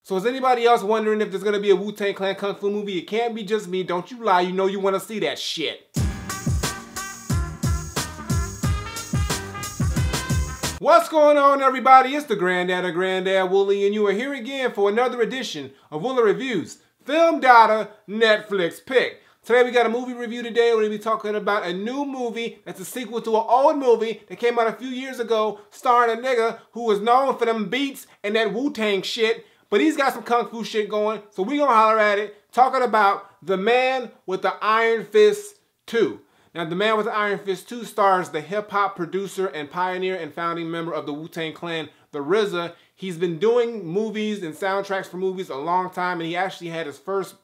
So is anybody else wondering if there's gonna be a Wu-Tang Clan Kung Fu movie? It can't be just me, don't you lie, you know you wanna see that shit. What's going on, everybody? It's the Granddad of Granddad Woolly, and you are here again for another edition of Woolly Reviews Film Data Netflix Pick. Today we got a movie review today. We're going to be talking about a new movie that's a sequel to an old movie that came out a few years ago starring a nigga who was known for them beats and that Wu-Tang shit, but he's got some Kung Fu shit going, so we going to holler at it, talking about The Man with the Iron Fist 2. Now, The Man with the Iron Fist 2 stars the hip-hop producer and pioneer and founding member of the Wu-Tang Clan, the RZA. He's been doing movies and soundtracks for movies a long time, and he actually had his first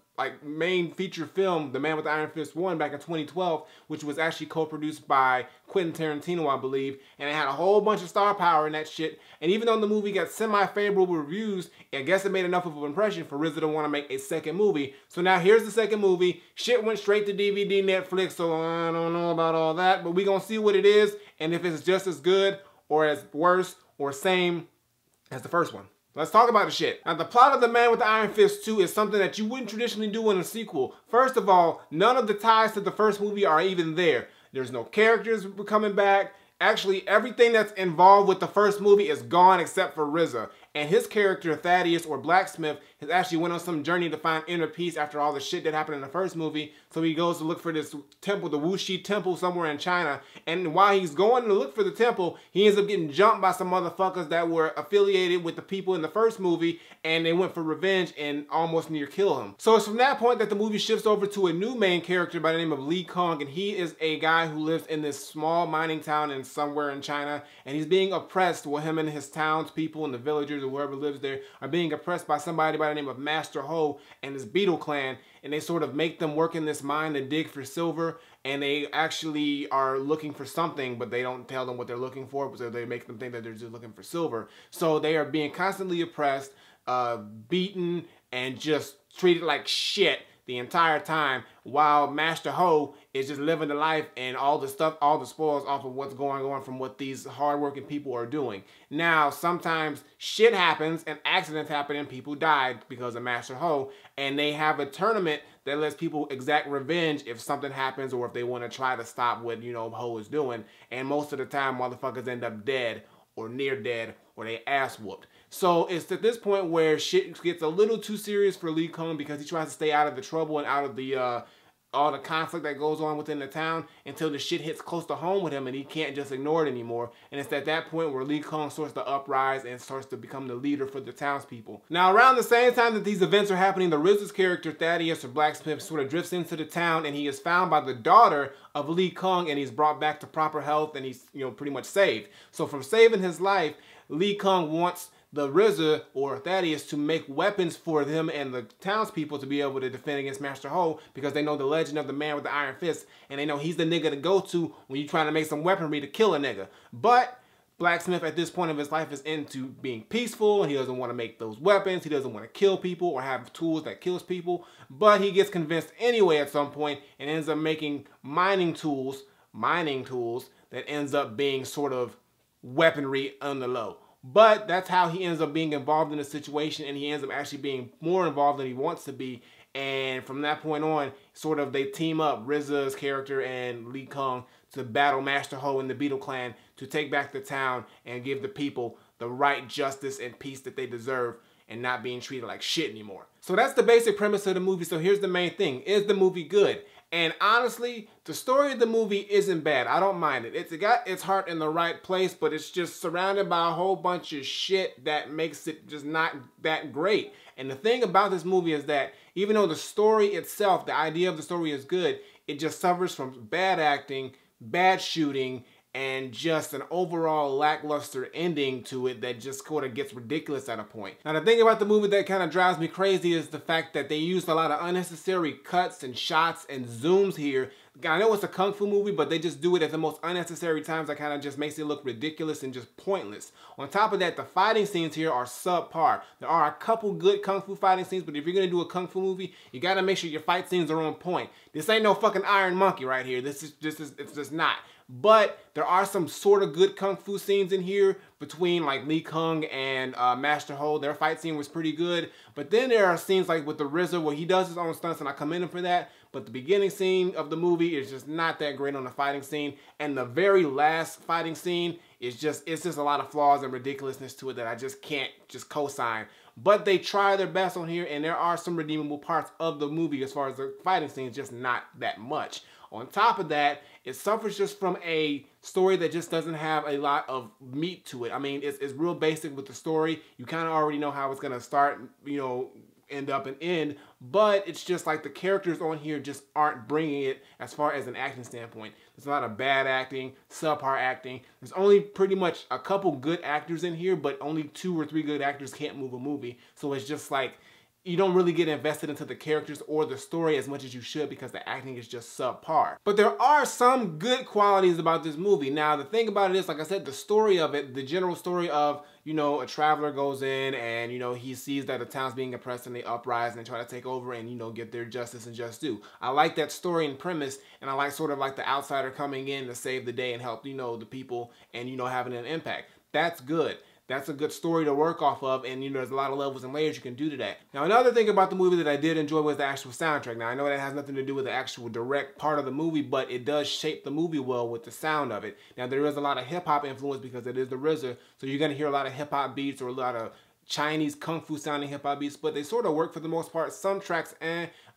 main feature film, The Man with the Iron Fist 1, back in 2012, which was actually co-produced by Quentin Tarantino, I believe, and it had a whole bunch of star power in that shit. And even though the movie got semi-favorable reviews, I guess it made enough of an impression for RZA to want to make a second movie. So now here's the second movie. Shit went straight to DVD, Netflix, so I don't know about all that, but we gonna see what it is and if it's just as good or as worse or same as the first one. Let's talk about the shit. Now, the plot of The Man with the Iron Fist 2 is something that you wouldn't traditionally do in a sequel. First of all, none of the ties to the first movie are even there. There's no characters coming back. Actually, everything that's involved with the first movie is gone except for RZA. And his character, Thaddeus, or Blacksmith, has actually went on some journey to find inner peace after all the shit that happened in the first movie. So he goes to look for this temple, the Wuxi Temple, somewhere in China. And while he's going to look for the temple, he ends up getting jumped by some motherfuckers that were affiliated with the people in the first movie, and they went for revenge and almost near kill him. So it's from that point that the movie shifts over to a new main character by the name of Lee Kong, and he is a guy who lives in this small mining town in somewhere in China, and he's being oppressed, while him and his townspeople and the villagers or whoever lives there are being oppressed by somebody by the name of Master Ho and his Beetle clan, and they sort of make them work in this mine to dig for silver, and they actually are looking for something, but they don't tell them what they're looking for, so they make them think that they're just looking for silver. So they are being constantly oppressed, beaten, and just treated like shit the entire time, while Master Ho is just living the life and all the stuff, all the spoils off of what's going on from what these hardworking people are doing. Now, sometimes shit happens and accidents happen and people die because of Master Ho, and they have a tournament that lets people exact revenge if something happens or if they want to try to stop what, you know, Ho is doing. And most of the time, motherfuckers end up dead or near dead or they ass whooped. So it's at this point where shit gets a little too serious for Lee Kong because he tries to stay out of the trouble and out of the all the conflict that goes on within the town until the shit hits close to home with him and he can't just ignore it anymore. And it's at that point where Lee Kong starts to uprise and starts to become the leader for the townspeople. Now, around the same time that these events are happening, the RZA's character, Thaddeus, or Blacksmith, sort of drifts into the town, and he is found by the daughter of Lee Kong, and he's brought back to proper health, and he's, you know, pretty much saved. So from saving his life, Lee Kong wants the RZA, or Thaddeus, to make weapons for them and the townspeople to be able to defend against Master Ho, because they know the legend of the Man with the Iron Fist, and they know he's the nigga to go to when you're trying to make some weaponry to kill a nigga. But Blacksmith at this point of his life is into being peaceful, and he doesn't want to make those weapons, he doesn't want to kill people or have tools that kills people, but he gets convinced anyway at some point and ends up making mining tools that ends up being sort of weaponry on the low. But that's how he ends up being involved in the situation, and he ends up actually being more involved than he wants to be. And from that point on, sort of they team up, RZA's character and Lee Kong, to battle Master Ho and the Beetle clan to take back the town and give the people the right justice and peace that they deserve and not being treated like shit anymore. So that's the basic premise of the movie. So here's the main thing. Is the movie good? And honestly, the story of the movie isn't bad. I don't mind it. It's got its heart in the right place, but it's just surrounded by a whole bunch of shit that makes it just not that great. And the thing about this movie is that even though the story itself, the idea of the story is good, it just suffers from bad acting, bad shooting, and just an overall lackluster ending to it that just sort of gets ridiculous at a point. Now, the thing about the movie that kind of drives me crazy is the fact that they used a lot of unnecessary cuts and shots and zooms here. I know it's a Kung Fu movie, but they just do it at the most unnecessary times that kind of just makes it look ridiculous and just pointless. On top of that, the fighting scenes here are subpar. There are a couple good Kung Fu fighting scenes, but if you're going to do a Kung Fu movie, you got to make sure your fight scenes are on point. This ain't no fucking Iron Monkey right here. It's just not. but there are some sort of good kung fu scenes in here between like Lee Kung and Master Ho. Their fight scene was pretty good, but then there are scenes like with the RZA where he does his own stunts, and I commend him for that. But the beginning scene of the movie is just not that great on the fighting scene, and the very last fighting scene is just, it's just a lot of flaws and ridiculousness to it that I just can't just co-sign. But they try their best on here, and there are some redeemable parts of the movie as far as the fighting scenes, just not that much. On top of that, it suffers just from a story that just doesn't have a lot of meat to it. I mean, it's real basic with the story. You kind of already know how it's going to start, you know, end up and end, but it's just like the characters on here just aren't bringing it as far as an acting standpoint. There's a lot of bad acting, subpar acting. There's only pretty much a couple good actors in here, but only 2 or 3 good actors can't move a movie. So it's just like, you don't really get invested into the characters or the story as much as you should because the acting is just subpar. But there are some good qualities about this movie. Now, the thing about it is, like I said, the story of it, the general story of, you know, a traveler goes in and, you know, he sees that the town's being oppressed and they uprise and try to take over and, you know, get their justice and just due. I like that story and premise, and I like sort of like the outsider coming in to save the day and help, you know, the people and, you know, having an impact. That's good. That's a good story to work off of, and you know, there's a lot of levels and layers you can do to that. Now, another thing about the movie that I did enjoy was the actual soundtrack. Now, I know that has nothing to do with the actual direct part of the movie, but it does shape the movie well with the sound of it. Now, there is a lot of hip-hop influence because it is the RZA, so you're going to hear a lot of hip-hop beats or a lot of Chinese kung fu sounding hip-hop beats, but they sort of work for the most part. Some tracks,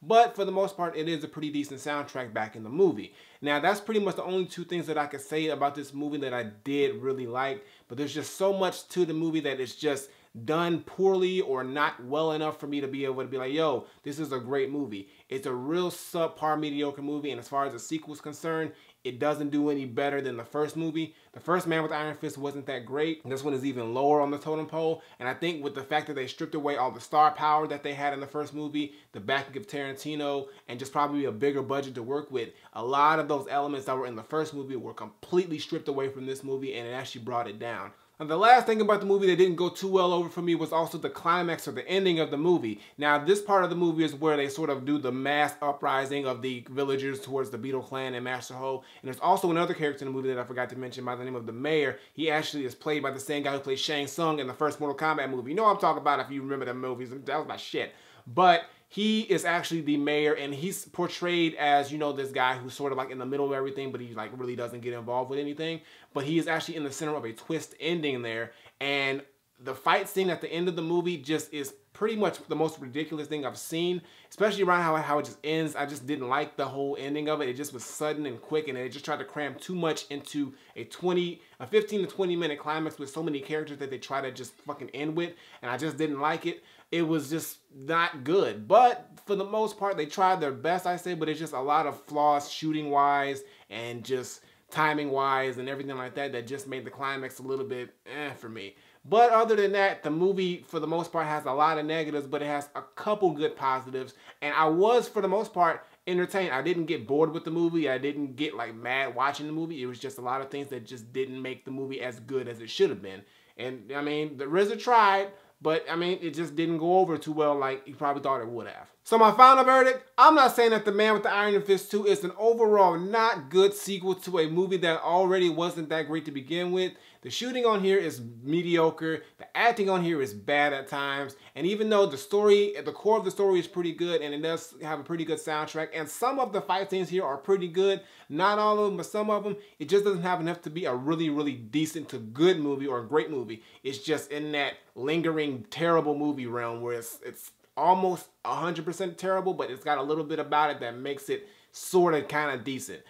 but for the most part, it is a pretty decent soundtrack back in the movie. Now, that's pretty much the only 2 things that I could say about this movie that I did really like, but there's just so much to the movie that it's just done poorly or not well enough for me to be able to be like, yo, this is a great movie. It's a real subpar, mediocre movie, and as far as the sequel is concerned, it doesn't do any better than the first movie. The first Man with Iron Fist wasn't that great. This one is even lower on the totem pole, and I think with the fact that they stripped away all the star power that they had in the first movie, the backing of Tarantino, and just probably a bigger budget to work with, a lot of those elements that were in the first movie were completely stripped away from this movie, and it actually brought it down. And the last thing about the movie that didn't go too well over for me was also the climax or the ending of the movie. Now, this part of the movie is where they sort of do the mass uprising of the villagers towards the Beetle Clan and Master Ho. And there's also another character in the movie that I forgot to mention by the name of the Mayor. He actually is played by the same guy who played Shang Tsung in the first Mortal Kombat movie. You know what I'm talking about if you remember the movies. That was my shit. But he is actually the mayor, and he's portrayed as, you know, this guy who's sort of like in the middle of everything, but he like really doesn't get involved with anything. But he is actually in the center of a twist ending there, and the fight scene at the end of the movie just is pretty much the most ridiculous thing I've seen, especially around how it just ends. I just didn't like the whole ending of it. It just was sudden and quick, and it just tried to cram too much into a 15 to 20 minute climax with so many characters that they try to just fucking end with, and I just didn't like it. It was just not good, but for the most part, they tried their best, I say, but it's just a lot of flaws shooting-wise and just timing-wise and everything like that that just made the climax a little bit for me. But other than that, the movie, for the most part, has a lot of negatives, but it has a couple good positives, and I was, for the most part, entertained. I didn't get bored with the movie. I didn't get, like, mad watching the movie. It was just a lot of things that just didn't make the movie as good as it should have been. And, I mean, the RZA tried, but, I mean, it just didn't go over too well like you probably thought it would have. So my final verdict, I'm not saying that The Man with the Iron Fist 2 is an overall not good sequel to a movie that already wasn't that great to begin with. The shooting on here is mediocre. The acting on here is bad at times. And even though the story, the core of the story is pretty good, and it does have a pretty good soundtrack, and some of the fight scenes here are pretty good, not all of them, but some of them, it just doesn't have enough to be a really, really decent to good movie or a great movie. It's just in that lingering, terrible movie realm where it's almost 100% terrible, but it's got a little bit about it that makes it sort of kind of decent.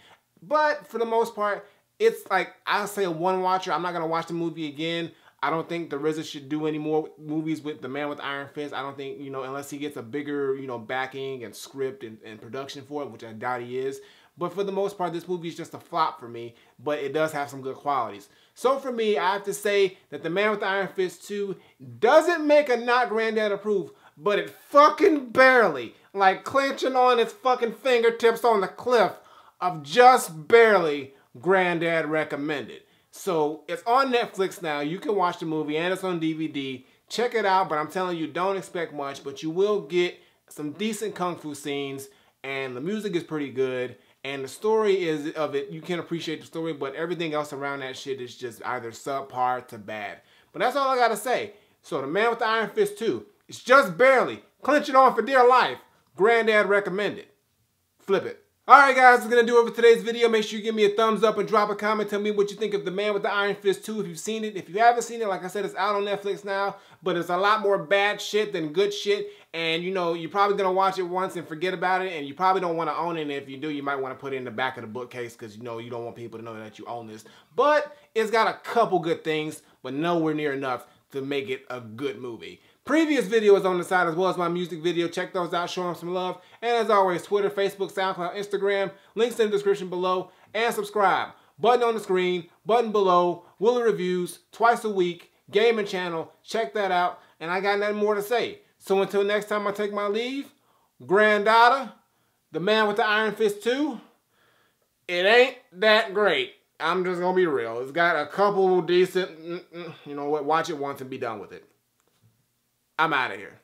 But for the most part, it's like, I'll say a one watcher. I'm not going to watch the movie again. I don't think the RZA should do any more movies with The Man with Iron Fist. I don't think, you know, unless he gets a bigger, you know, backing and script and production for it, which I doubt he is. But for the most part, this movie is just a flop for me, but it does have some good qualities. So for me, I have to say that The Man with the Iron Fist 2 doesn't make a not Granddad approve, but it fucking barely, like clenching on its fucking fingertips on the cliff of just barely Granddad recommended. So it's on Netflix now. You can watch the movie and it's on DVD. Check it out, but I'm telling you, don't expect much, but you will get some decent kung fu scenes, and the music is pretty good. And the story you can appreciate the story, but everything else around that shit is just either subpar to bad. But that's all I gotta say. So The Man with the Iron Fist 2, it's just barely. Clinch it on for dear life. Granddad recommended. Flip it. Alright guys, that's going to do it for today's video. Make sure you give me a thumbs up and drop a comment. Tell me what you think of The Man with the Iron Fist 2 if you've seen it. If you haven't seen it, like I said, it's out on Netflix now. But it's a lot more bad shit than good shit. And you know, you're probably going to watch it once and forget about it. And you probably don't want to own it. And if you do, you might want to put it in the back of the bookcase because you know you don't want people to know that you own this. But it's got a couple good things, but nowhere near enough to make it a good movie. Previous videos on the side as well as my music video. Check those out, show them some love. And as always, Twitter, Facebook, SoundCloud, Instagram. Links in the description below. And subscribe. Button on the screen, button below. Woolly Reviews, twice a week. Gaming channel. Check that out. And I got nothing more to say. So until next time I take my leave, Granddaughter, The Man with the Iron Fist 2, it ain't that great. I'm just going to be real. It's got a couple decent, you know what, watch it once and be done with it. I'm out of here.